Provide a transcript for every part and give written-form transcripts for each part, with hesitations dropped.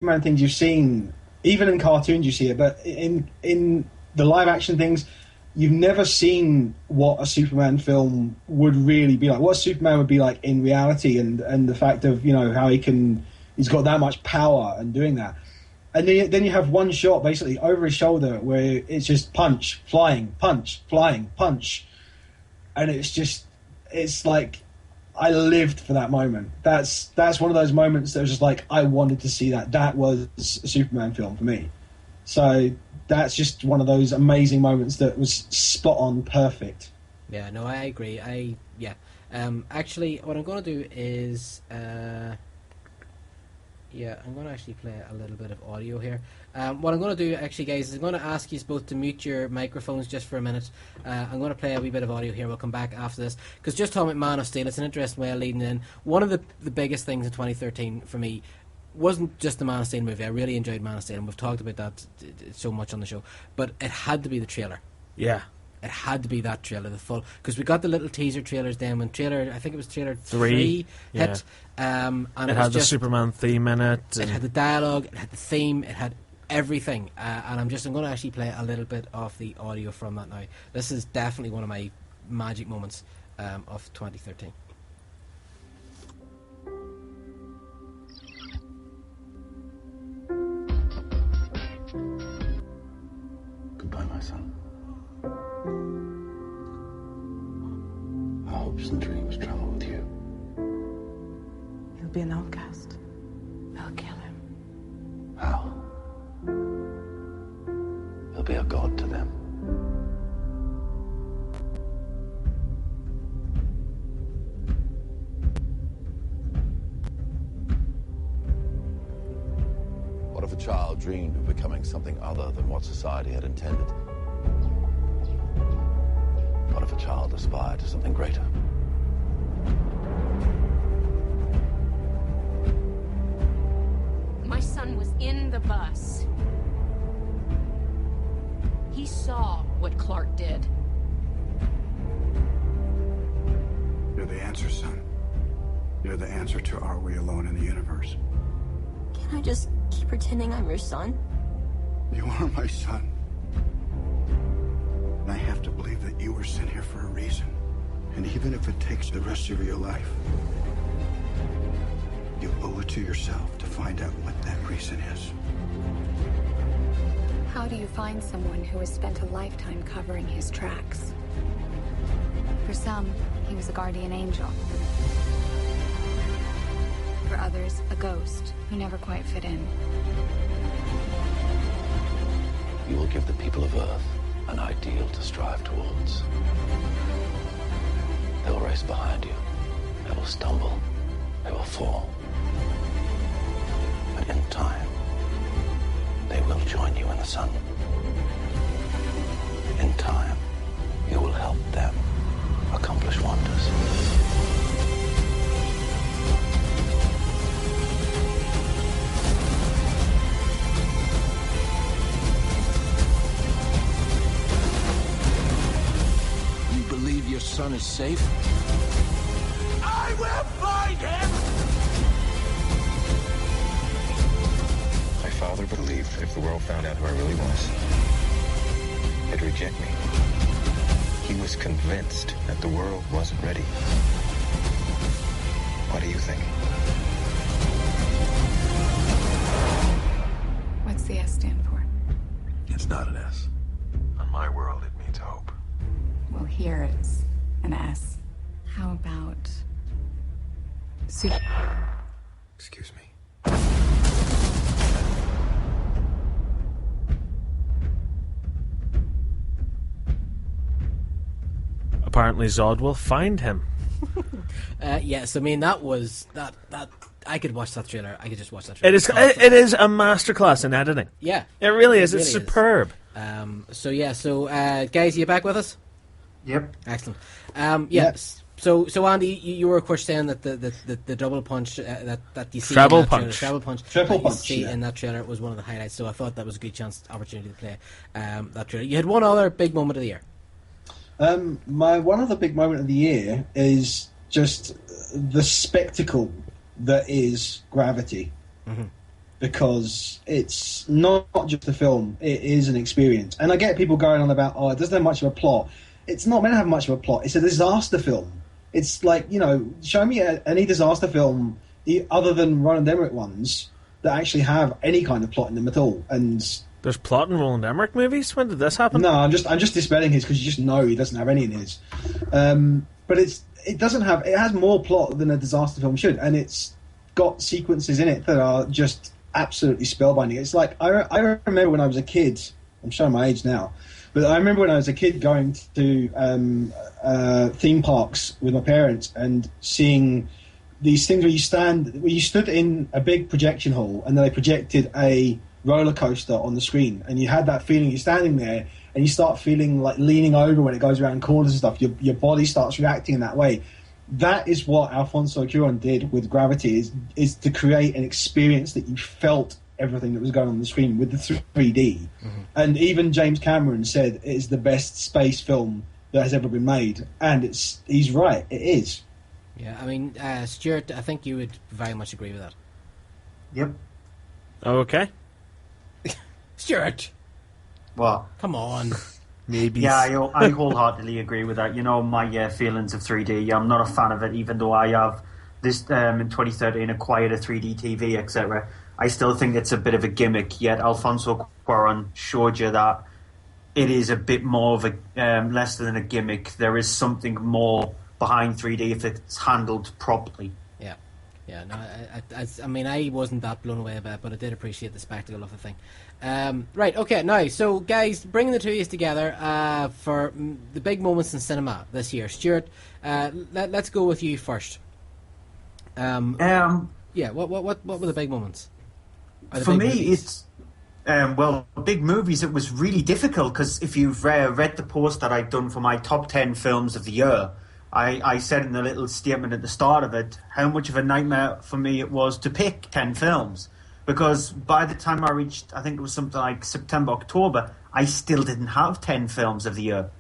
Superman things you've seen, even in cartoons you see it, but in the live action things, you've never seen what a Superman film would really be like, what Superman would be like in reality, and the fact of, you know, how he's got that much power and doing that. And then you have one shot basically over his shoulder where it's just punch, flying, punch, flying, punch. And it's like, I lived for that moment. That's one of those moments that was just like, I wanted to see that. That was a Superman film for me. So that's just one of those amazing moments that was spot on, perfect. Yeah, no, I agree. Actually, what I'm going to do is, I'm going to actually play a little bit of audio here. What I'm going to do, actually, guys, is I'm going to ask you both to mute your microphones just for a minute. I'm going to play a wee bit of audio here. We'll come back after this. Because just talking about Man of Steel, it's an interesting way of leading in. One of the biggest things in 2013 for me wasn't just the Man of Steel movie. I really enjoyed Man of Steel, and we've talked about that so much on the show. But it had to be the trailer. Yeah. It had to be that trailer, the full, because we got the little teaser trailers then when I think it was trailer 3 hit, and it had the Superman theme in it. It had the dialogue, it had the theme, it had everything, and I'm going to actually play a little bit of the audio from that now. This is definitely one of my magic moments of 2013. Goodbye, my son. Our hopes and dreams travel with you. He'll be an outcast. They'll kill him. How? He'll be a god to them. What if a child dreamed of becoming something other than what society had intended? What if a child aspired to something greater? My son was in the bus. He saw what Clark did. You're the answer, son. You're the answer to are we alone in the universe? Can I just keep pretending I'm your son? You are my son. And I have to believe that you were sent here for a reason. And even if it takes the rest of your life, you owe it to yourself to find out what that reason is. How do you find someone who has spent a lifetime covering his tracks? For some, he was a guardian angel. For others, a ghost who never quite fit in. You will give the people of Earth an ideal to strive towards. They will race behind you. They will stumble. They will fall. But in time, they will join you in the sun. In time, you will help them accomplish wonders. Your son is safe? I will find him! My father believed if the world found out who I really was, it'd reject me. He was convinced that the world wasn't ready. What do you think? What's the S stand for? It's not an S. On my world, it means hope. Well, here it's an S. How about Excuse me. Apparently Zod will find him. Yes, I mean that I could watch that trailer. I could just watch that trailer. It is a masterclass in editing. Yeah, it really is. It's superb. So guys, you back with us? Yep. Excellent. Yes. So Andy, you were of course saying that the double punch that you see treble in that punch, trailer, treble punch in that trailer was one of the highlights. So I thought that was a good opportunity to play that trailer. You had one other big moment of the year. My one other big moment of the year is just the spectacle that is Gravity. Mm-hmm. because it's not just a film, it is an experience. And I get people going on about, it doesn't have much of a plot. It's not meant to have much of a plot. It's a disaster film. It's like, show me any disaster film other than Roland Emmerich ones that actually have any kind of plot in them at all. And there's plot in Roland Emmerich movies? When did this happen? No, I'm just dispelling his because you just know he doesn't have any in his. But it has more plot than a disaster film should, and it's got sequences in it that are just absolutely spellbinding. It's like I remember when I was a kid. I'm showing my age now, but I remember when I was a kid going to theme parks with my parents and seeing these things where you stood in a big projection hall and then they projected a roller coaster on the screen, and you had that feeling. You're standing there and you start feeling like leaning over when it goes around corners and stuff. Your body starts reacting in that way. That is what Alfonso Cuarón did with Gravity, is to create an experience that you felt everything that was going on the screen with the 3D. Mm-hmm. And even James Cameron said it is the best space film that has ever been made. And he's right, it is. Yeah, I mean, Stuart, I think you would very much agree with that. Yep. Okay. Stuart! What? Come on. Maybe. Yeah, I wholeheartedly agree with that. My feelings of 3D. I'm not a fan of it, even though I have this in 2013 acquired a 3D TV, etc. I still think it's a bit of a gimmick. Yet Alfonso Cuarón showed you that it is a bit more of a less than a gimmick. There is something more behind 3D if it's handled properly. Yeah, no, I mean, I wasn't that blown away by it, but I did appreciate the spectacle of the thing. Right, okay, now, so guys, bringing the two of you together for the big moments in cinema this year. Stuart, let's go with you first. Yeah, what were the big moments? For me, it's big movies. It was really difficult because if you've read the post that I've done for my top 10 films of the year, I said in the little statement at the start of it how much of a nightmare for me it was to pick 10 films, because by the time I reached, I think it was something like September, October, I still didn't have 10 films of the year.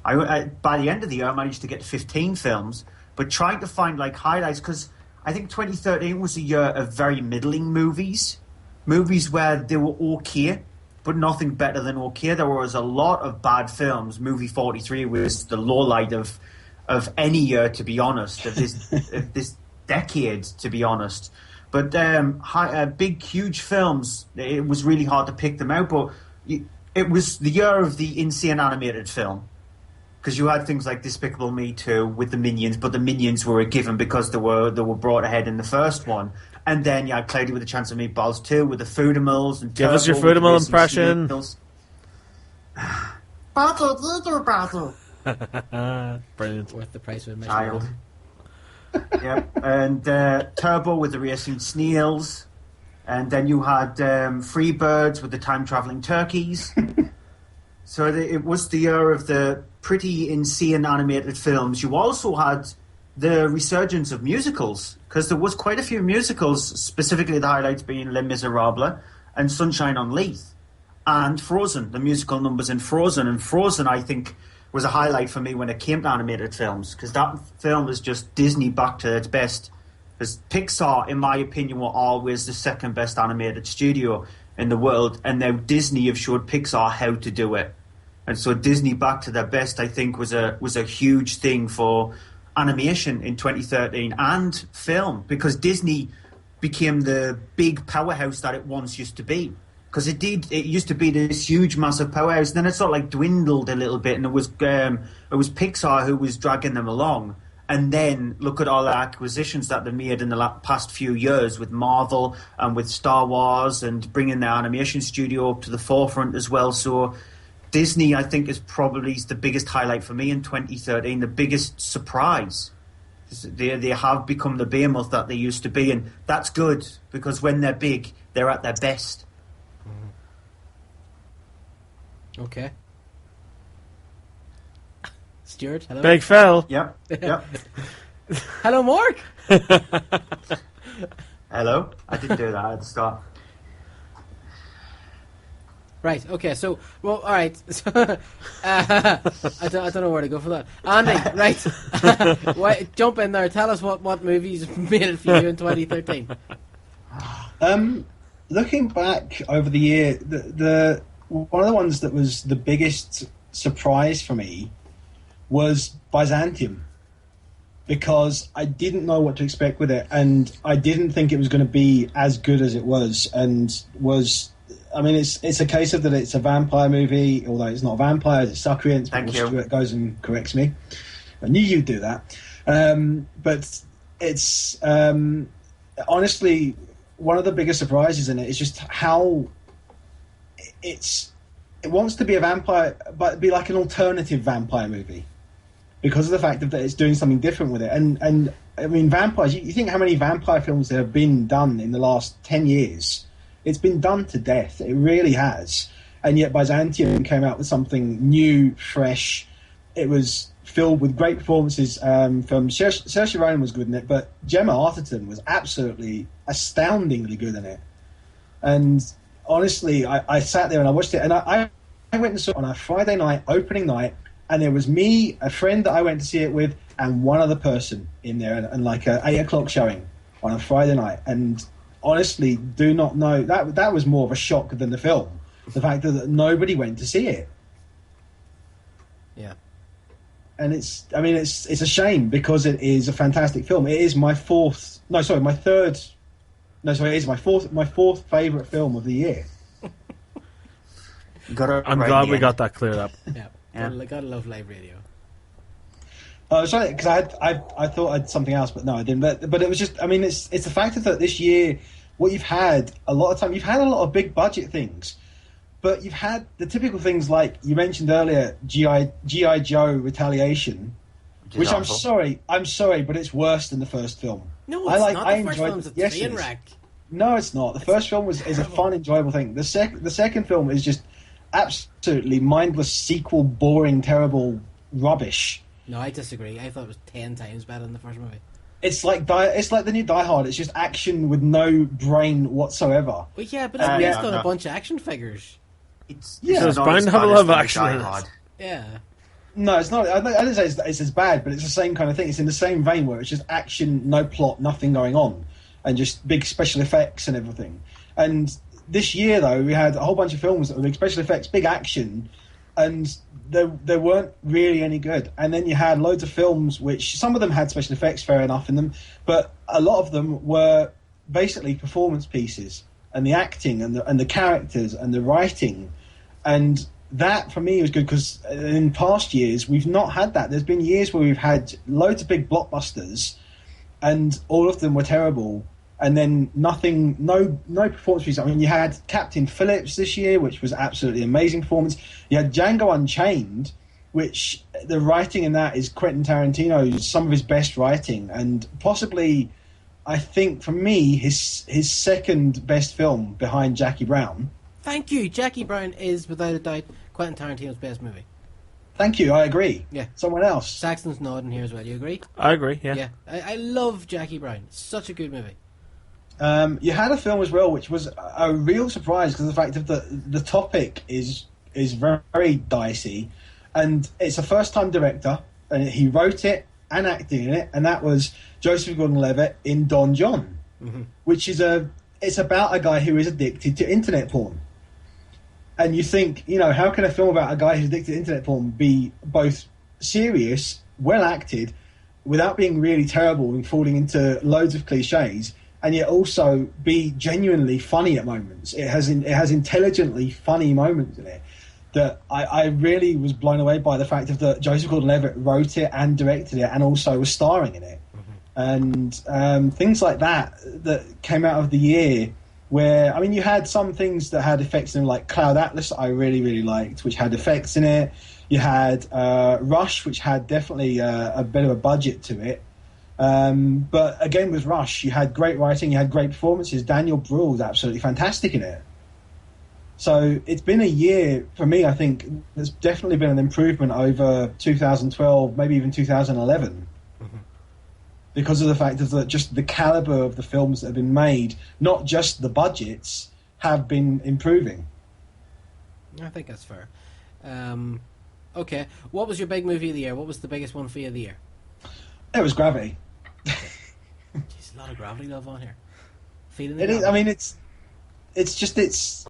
By the end of the year, I managed to get 15 films, but trying to find highlights, because I think 2013 was a year of very middling movies where they were okay, but nothing better than okay. There was a lot of bad films. Movie 43 was the lowlight of any year, to be honest, of this decade, to be honest. But big, huge films, it was really hard to pick them out. But it was the year of the insane animated film, because you had things like Despicable Me 2 with the Minions, but the Minions were a given because they were brought ahead in the first one. And then you had Cloudy with a Chance of Meatballs 2 with the Foodimals. And give us your Foodimal impression. Brilliant. Worth the price of admission. Child. Yep. And Turbo with the Racing Snails. And then you had Freebirds with the time-travelling turkeys. So it was the year of the pretty insane animated films. You also had the resurgence of musicals, because there was quite a few musicals, specifically the highlights being Les Miserables and Sunshine on Leith. And Frozen, the musical numbers in Frozen. And Frozen, I think, was a highlight for me when it came to animated films, because that film is just Disney back to its best. Because Pixar, in my opinion, were always the second best animated studio in the world, and now Disney have showed Pixar how to do it. And so Disney back to their best, I think, was a huge thing for animation in 2013 and film, because Disney became the big powerhouse that it once used to be. Because it used to be this huge, massive powerhouse. Then it sort of dwindled a little bit, and it was Pixar who was dragging them along. And then look at all the acquisitions that they made in the past few years with Marvel and with Star Wars, and bringing their animation studio up to the forefront as well. So Disney, I think, is probably the biggest highlight for me in 2013, the biggest surprise. They have become the behemoth that they used to be, and that's good, because when they're big, they're at their best. Okay. Stuart, hello. Big Phil. Yep. Hello, Mark. Hello. I didn't do that at the start. Right. Okay. So, well, all right. So, I don't know where to go for that. Andy, right? Jump in there. Tell us what movies made it for you in 2013. looking back over the year, the one of the ones that was the biggest surprise for me was Byzantium, because I didn't know what to expect with it, and I didn't think it was going to be as good as it was, and was. I mean, it's a case of that it's a vampire movie, although it's not vampires, it's Succurians. Thank you. Stuart goes and corrects me. I knew you'd do that. But it's honestly one of the biggest surprises in it is just how it wants to be a vampire, but be like an alternative vampire movie because of the fact that it's doing something different with it. And I mean, vampires. You think how many vampire films there have been done in the last 10 years? It's been done to death. It really has. And yet Byzantium came out with something new, fresh. It was filled with great performances from Saoirse Ronan was good in it, but Gemma Arterton was absolutely astoundingly good in it. And honestly, I sat there and I watched it, and I went and saw it on a Friday night, opening night, and there was me, a friend that I went to see it with, and one other person in there, and like a 8 o'clock showing on a Friday night. And honestly, do not know, that was more of a shock than the film. The fact that nobody went to see it. Yeah. And it's a shame because it is a fantastic film. It is my fourth favourite favourite film of the year. I'm glad we got that cleared up. Yeah. Gotta love live radio. Oh, sorry, because I thought I had something else, but no, I didn't. But it was just, I mean, it's the fact that this year, what you've had a lot of time, you've had a lot of big budget things, but you've had the typical things like you mentioned earlier, G.I. Joe Retaliation, which I'm sorry, but it's worse than the first film. No, it's not. The first film's a yes, train wreck. No, it's not. The first film is a fun, enjoyable thing. The second film is just absolutely mindless sequel, boring, terrible rubbish. No, I disagree. I thought it was 10 times better than the first movie. It's like the new Die Hard. It's just action with no brain whatsoever. Well, yeah, but it's based on a bunch of action figures. It's bound to have a lot of action in it. Yeah. No, it's not. I didn't say it's as bad, but it's the same kind of thing. It's in the same vein where it's just action, no plot, nothing going on, and just big special effects and everything. And this year, though, we had a whole bunch of films that were big special effects, big action, and they weren't really any good. And then you had loads of films which some of them had special effects, fair enough, in them, but a lot of them were basically performance pieces, and the acting and the characters and the writing, and that for me was good because in past years we've not had that. There's been years where we've had loads of big blockbusters, and all of them were terrible. And then nothing, no performance pieces. I mean, you had Captain Phillips this year, which was absolutely amazing performance. You had Django Unchained, which the writing in that is Quentin Tarantino's some of his best writing, and possibly, I think for me, his second best film behind Jackie Brown. Thank you. Jackie Brown is without a doubt Quentin Tarantino's best movie. Thank you. I agree. Yeah. Someone else. Saxon's nodding here as well. You agree? I agree. Yeah. Yeah. I love Jackie Brown. It's such a good movie. You had a film as well, which was a real surprise because of the fact that the topic is very, very dicey, and it's a first-time director, and he wrote it and acted in it, and that was Joseph Gordon-Levitt in Don John, which is it's about a guy who is addicted to internet porn. And you think, how can a film about a guy who's addicted to internet porn be both serious, well acted, without being really terrible and falling into loads of cliches, and yet also be genuinely funny at moments? It has intelligently funny moments in it that I really was blown away by the fact that Joseph Gordon-Levitt wrote it and directed it and also was starring in it. And things like that came out of the year where, I mean, you had some things that had effects in them, like Cloud Atlas that I really, really liked, which had effects in it. You had Rush, which had definitely a bit of a budget to it. But again, with Rush, you had great writing, you had great performances. Daniel Bruhl was absolutely fantastic in it. So it's been a year, for me, I think, there's definitely been an improvement over 2012, maybe even 2011. Because of the fact of just the caliber of the films that have been made, not just the budgets, have been improving. I think that's fair. Okay, what was your big movie of the year? What was the biggest one for you of the year? It was Gravity. Jeez, a lot of Gravity love on here. Feeling it is. I mean, it's